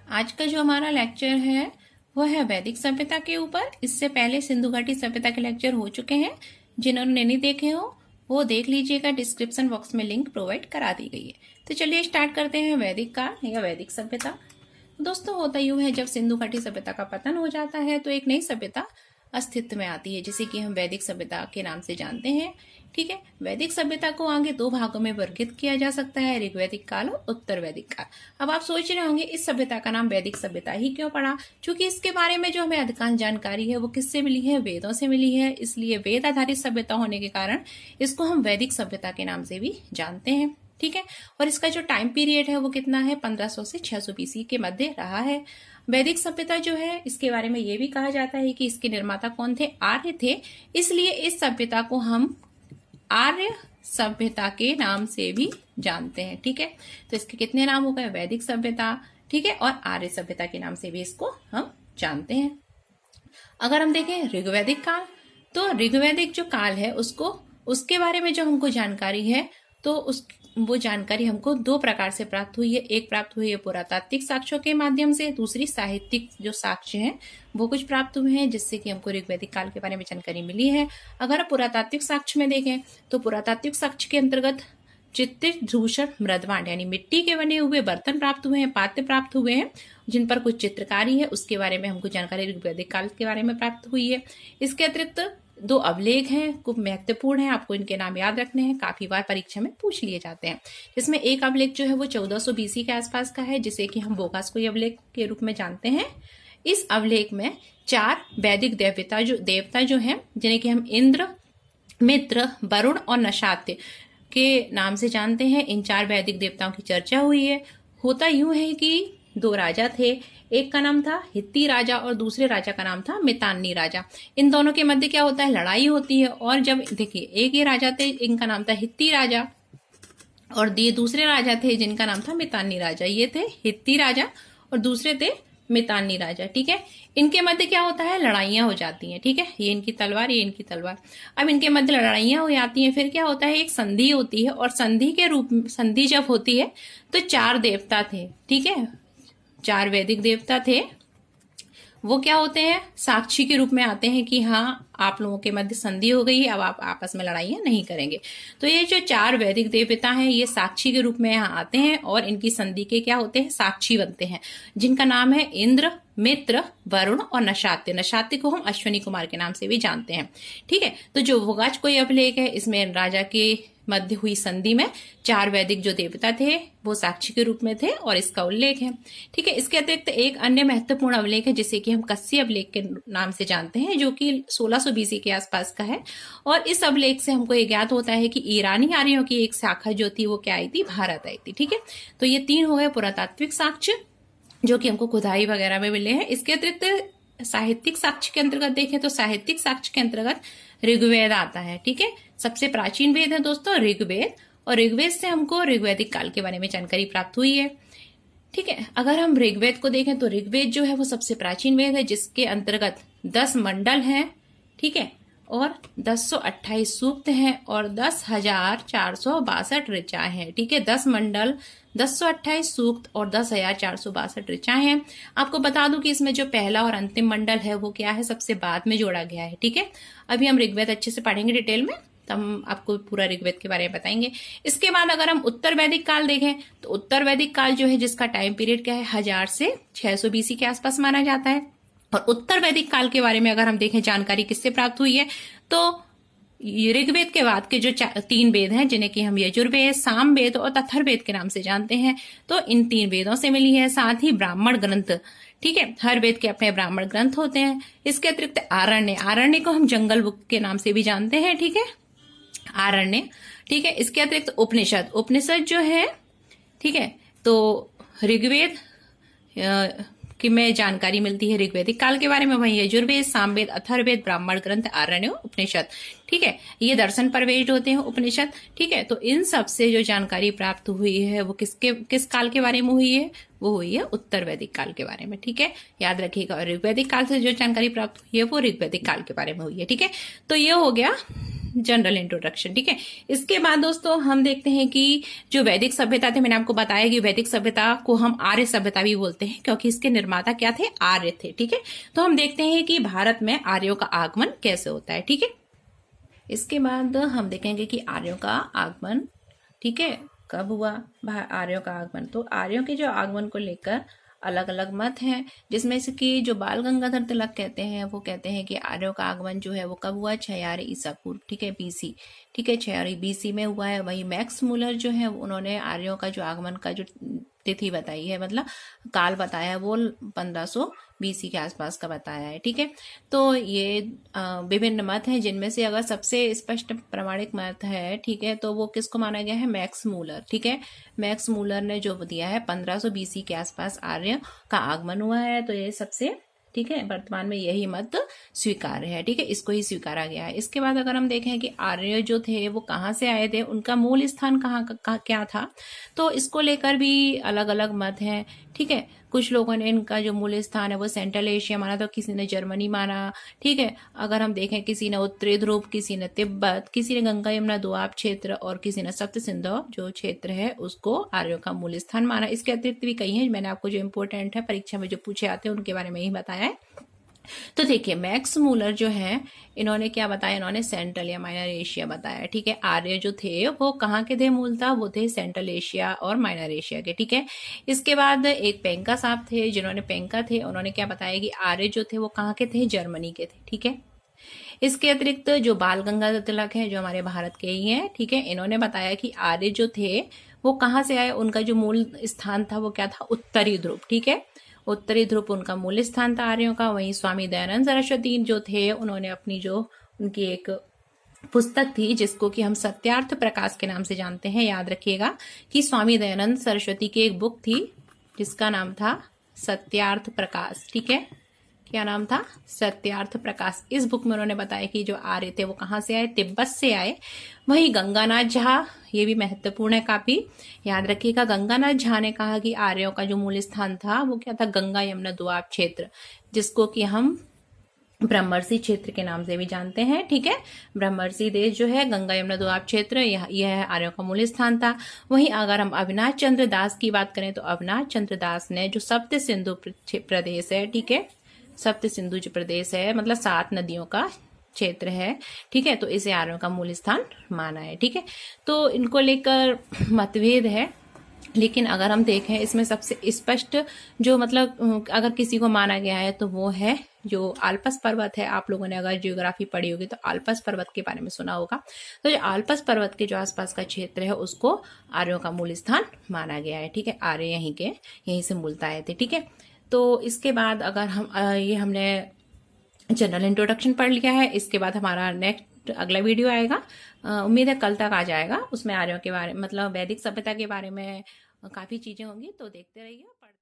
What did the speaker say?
आज का जो हमारा लेक्चर है वो है वैदिक सभ्यता के ऊपर। इससे पहले सिंधु घाटी सभ्यता के लेक्चर हो चुके हैं। जिन्होंने नहीं देखे हो वो देख लीजिएगा, डिस्क्रिप्शन बॉक्स में लिंक प्रोवाइड करा दी गई है। तो चलिए स्टार्ट करते हैं वैदिक काल या वैदिक सभ्यता। दोस्तों होता यूं है, जब सिंधु घाटी सभ्यता का पतन हो जाता है तो एक नई सभ्यता अस्तित्व में आती है, जिसे कि हम वैदिक सभ्यता के नाम से जानते हैं। ठीक है, वैदिक सभ्यता को आगे दो भागों में वर्गीकृत किया जा सकता है, ऋग्वैदिक काल और उत्तर वैदिक काल। अब आप सोच रहे होंगे इस सभ्यता का नाम वैदिक सभ्यता ही क्यों पड़ा? क्योंकि इसके बारे में जो हमें अधिकांश जानकारी है वो किससे मिली है? वेदों से मिली है। इसलिए वेद आधारित सभ्यता होने के कारण इसको हम वैदिक सभ्यता के नाम से भी जानते हैं। ठीक है, और इसका जो टाइम पीरियड है वो कितना है? 1500 से 600 बीसी के मध्य रहा है। वैदिक सभ्यता जो है इसके बारे में ये भी कहा जाता है कि इसके निर्माता कौन थे? आर्य थे। इसलिए इस सभ्यता को हम आर्य सभ्यता के नाम से भी जानते हैं। ठीक है, तो इसके कितने नाम हो गए? वैदिक सभ्यता, ठीक है, और आर्य सभ्यता के नाम से भी इसको हम जानते हैं। अगर हम देखें ऋग्वैदिक काल, तो ऋग्वैदिक जो काल है उसके बारे में जो हमको जानकारी है तो वो जानकारी हमको दो प्रकार से प्राप्त हुई है। एक प्राप्त हुई है पुरातात्विक साक्ष्यों के माध्यम से, दूसरी साहित्यिक जो साक्ष्य हैं वो कुछ प्राप्त हुए हैं, जिससे कि हमको ऋग्वैदिक काल के बारे में जानकारी मिली है। अगर पुरातात्विक साक्ष्य में देखें तो पुरातात्विक साक्ष्य के अंतर्गत चित्रित धूसर मृदभांड यानी मिट्टी के बने हुए बर्तन प्राप्त हुए हैं, पात्र प्राप्त हुए हैं, जिन पर कुछ चित्रकारी है, उसके बारे में हमको जानकारी ऋग्वैदिक काल के बारे में प्राप्त हुई है। इसके अतिरिक्त दो अवलेख हैं, खूब महत्वपूर्ण है, आपको इनके नाम याद रखने हैं, काफी बार परीक्षा में पूछ लिए जाते हैं। जिसमें एक अवलेख जो है वो 1400 बीसी के आसपास का है, जिसे कि हम बोगासकोई अवलेख के रूप में जानते हैं। इस अवलेख में 4 वैदिक देवता जो हैं, जिन्हें कि हम इंद्र, मित्र, वरुण और नशात्य के नाम से जानते हैं, इन 4 वैदिक देवताओं की चर्चा हुई है। होता यूं है कि 2 राजा थे, एक का नाम था हित्ती राजा और दूसरे राजा का नाम था मितान्नी राजा। इन दोनों के मध्य क्या होता है? लड़ाई होती है। और जब देखिए एक ही राजा थे, इनका नाम था हित्ती राजा, और ये दूसरे राजा थे जिनका नाम था मितान्नी राजा। ये थे हित्ती राजा और दूसरे थे मितान्नी राजा। ठीक है, इनके मध्य क्या होता है? लड़ाइयां हो जाती हैं। ठीक है, ये इनकी तलवार, ये इनकी तलवार। अब इनके मध्य लड़ाइयां हो जाती हैं, फिर क्या होता है? एक संधि होती है, और संधि जब होती है तो 4 देवता थे। ठीक है, 4 वैदिक देवता थे, वो क्या होते हैं? साक्षी के रूप में आते हैं कि हाँ आप लोगों के मध्य संधि हो गई है, अब आप आपस में लड़ाइयां नहीं करेंगे। तो ये जो 4 वैदिक देवता हैं ये साक्षी के रूप में यहाँ आते हैं, और इनकी संधि के क्या होते हैं? साक्षी बनते हैं, जिनका नाम है इंद्र, मित्र, वरुण और नशात्य। नशात्य को हम अश्विनी कुमार के नाम से भी जानते हैं। ठीक है, तो जो बोगासकोई अभिलेख है इसमें राजा के मध्य हुई संधि में 4 वैदिक जो देवता थे वो साक्षी के रूप में थे, और इसका उल्लेख है। ठीक है, इसके अतिरिक्त एक अन्य महत्वपूर्ण अभिलेख है जिसे कि हम कस्सी अभिलेख के नाम से जानते हैं, जो कि 1600 बीसी के आसपास का है। और इस अभिलेख से हमको ये ज्ञात होता है कि ईरानी आर्यों की एक शाखा जो थी वो क्या आई थी? भारत आई थी। ठीक है, तो ये 3 हो गए पुरातात्विक साक्ष्य जो कि हमको खुदाई वगैरह में मिले हैं। इसके अतिरिक्त साहित्यिक साक्ष्य के अंतर्गत देखें तो साहित्यिक साक्ष्य के अंतर्गत ऋग्वेद आता है। ठीक है, सबसे प्राचीन वेद है दोस्तों ऋग्वेद, और ऋग्वेद से हमको ऋग्वैदिक काल के बारे में जानकारी प्राप्त हुई है। ठीक है, अगर हम ऋग्वेद को देखें तो ऋग्वेद जो है वो सबसे प्राचीन वेद है, जिसके अंतर्गत 10 मंडल हैं। ठीक है, और 1028 सूक्त हैं और 10,462 ऋचाएं हैं। ठीक है, 10 मंडल, 1028 सूक्त और 10,462 ऋचाएं हैं। आपको बता दूं कि इसमें जो पहला और अंतिम मंडल है वो क्या है? सबसे बाद में जोड़ा गया है। ठीक है, अभी हम ऋग्वेद अच्छे से पढ़ेंगे डिटेल में, तो हम आपको पूरा ऋग्वेद के बारे में बताएंगे। इसके बाद अगर हम उत्तर वैदिक काल देखें तो उत्तर वैदिक काल जो है जिसका टाइम पीरियड क्या है? 1000 से 600 बीसी के आसपास माना जाता है। और उत्तर वैदिक काल के बारे में अगर हम देखें जानकारी किससे प्राप्त हुई है तो ऋग्वेद के बाद के जो 3 वेद हैं, जिन्हें कि हम यजुर्वेद, सामवेद और अथर्ववेद के नाम से जानते हैं, तो इन 3 वेदों से मिली है। साथ ही ब्राह्मण ग्रंथ, ठीक है, हर वेद के अपने ब्राह्मण ग्रंथ होते हैं। इसके अतिरिक्त आरण्य को हम जंगल बुक के नाम से भी जानते हैं। ठीक है, आरण्य। ठीक है, इसके अतिरिक्त उपनिषद जो है, ठीक है, तो ऋग्वेद कि में जानकारी मिलती है ऋग्वैदिक काल के बारे में, वहीं यजुर्वेद, सामवेद, अथर्ववेद, ब्राह्मण ग्रंथ, आरण्य, उपनिषद। ठीक है, ये दर्शन पर बेस्ड होते हैं उपनिषद। ठीक है, तो इन सब से जो जानकारी प्राप्त हुई है वो किस काल के बारे में हुई है? वो हुई है उत्तर वैदिक काल के बारे में। ठीक है, याद रखिएगा, ऋग्वैदिक काल से जो जानकारी प्राप्त हुई है वो ऋग्वैदिक काल के बारे में हुई है। ठीक है, तो ये हो गया जनरल इंट्रोडक्शन। ठीक है, इसके बाद दोस्तों हम देखते हैं कि जो वैदिक सभ्यता थे, मैंने आपको बताया कि वैदिक सभ्यता को हम आर्य सभ्यता भी बोलते हैं क्योंकि इसके निर्माता क्या थे, आर्य थे। ठीक है, तो हम देखते हैं कि भारत में आर्यों का आगमन कैसे होता है। ठीक है, इसके बाद हम देखेंगे कि आर्यों का आगमन, ठीक है, कब हुआ आर्यों का आगमन। तो आर्यों के जो आगमन को लेकर अलग अलग मत हैं, जिसमें से कि जो बाल गंगाधर तिलक कहते हैं वो कहते हैं कि आर्यों का आगमन जो है वो कब हुआ, 6 ईसा पूर्व। ठीक है, बीसी। ठीक है, 6 बीसी में हुआ है। वही मैक्स मूलर जो है उन्होंने आर्यों का जो आगमन का जो तिथि बताई है, मतलब काल बताया है, वो 1500 बीसी के आसपास का बताया है। ठीक है, तो ये विभिन्न मत हैं, जिनमें से अगर सबसे स्पष्ट प्रमाणिक मत है, ठीक है, तो वो किसको माना गया है, मैक्स मूलर। ठीक है, मैक्स मूलर ने जो दिया है 1500 बीसी के आसपास आर्य का आगमन हुआ है, तो ये सबसे, ठीक है, वर्तमान में यही मत स्वीकार्य है। ठीक है, इसको ही स्वीकारा गया है। इसके बाद अगर हम देखें कि आर्य जो थे वो कहाँ से आए थे, उनका मूल स्थान कहाँ क्या था, तो इसको लेकर भी अलग अलग मत हैं। ठीक है, कुछ लोगों ने इनका जो मूल स्थान है वो सेंट्रल एशिया माना, तो किसी ने जर्मनी माना। ठीक है, अगर हम देखें किसी ने उत्तरी ध्रुव, किसी ने तिब्बत, किसी ने गंगा यमुना दोआब क्षेत्र और किसी ने सप्त सिंधु जो क्षेत्र है उसको आर्यों का मूल स्थान माना। इसके अतिरिक्त भी कई हैं, मैंने आपको जो इम्पोर्टेंट है परीक्षा में जो पूछे आते हैं उनके बारे में ही बताया है। तो देखिए, मैक्स मूलर जो है इन्होंने क्या बताया, इन्होंने सेंट्रल या माइनर एशिया बताया। ठीक है, आर्य जो थे वो कहाँ के थे, मूलतः वो थे सेंट्रल एशिया और माइनर एशिया के। ठीक है, इसके बाद एक पेंका साहब थे, जिन्होंने पेंका थे, उन्होंने क्या बताया कि आर्य जो थे वो कहाँ के थे, जर्मनी के थे। ठीक है, इसके अतिरिक्त जो बाल गंगाधर तिलक है जो हमारे भारत के ही हैं, ठीक है, इन्होंने बताया कि आर्य जो थे वो कहाँ से आए, उनका जो मूल स्थान था वो क्या था, उत्तरी ध्रुव। ठीक है, उत्तरी ध्रुव उनका मूल स्थान था आर्यों का। वहीं स्वामी दयानंद सरस्वती जो थे उन्होंने अपनी जो उनकी एक पुस्तक थी जिसको कि हम सत्यार्थ प्रकाश के नाम से जानते हैं, याद रखिएगा कि स्वामी दयानंद सरस्वती की एक बुक थी जिसका नाम था सत्यार्थ प्रकाश। ठीक है, क्या नाम था, सत्यार्थ प्रकाश। इस बुक में उन्होंने बताया कि जो आर्य थे वो कहाँ से आए, तिब्बत से आए। वहीं गंगानाथ झा, ये भी महत्वपूर्ण है काफी, याद रखिएगा, गंगानाथ झा ने कहा कि आर्यों का जो मूल स्थान था वो क्या था, गंगा यमुना दोआब क्षेत्र, जिसको कि हम ब्रह्मर्षि क्षेत्र के नाम से भी जानते हैं। ठीक है, ब्रह्मर्षि देश जो है, गंगा यमुना दोआब क्षेत्र, यह आर्यों का मूल स्थान था। वहीं अगर हम अविनाश चंद्र दास की बात करें तो अविनाश चंद्र दास ने जो सप्त सिंधु प्रदेश है, ठीक है, सप्त सिंधु जो प्रदेश है मतलब 7 नदियों का क्षेत्र है, ठीक है, तो इसे आर्यों का मूल स्थान माना है। ठीक है, तो इनको लेकर मतभेद है, लेकिन अगर हम देखें इसमें सबसे स्पष्ट जो मतलब अगर किसी को माना गया है तो वो है जो आल्पस पर्वत है। आप लोगों ने अगर जियोग्राफी पढ़ी होगी तो आल्पस पर्वत के बारे में सुना होगा। तो जो आल्पस पर्वत के जो आसपास का क्षेत्र है उसको आर्यों का मूल स्थान माना गया है। ठीक है, आर्य यहीं से मूलतः आए थे। ठीक है, तो इसके बाद अगर हम ये हमने जनरल इंट्रोडक्शन पढ़ लिया है, इसके बाद हमारा नेक्स्ट अगला वीडियो आएगा, उम्मीद है कल तक आ जाएगा। उसमें आर्यों के बारे मतलब वैदिक सभ्यता के बारे में काफी चीजें होंगी, तो देखते रहिए।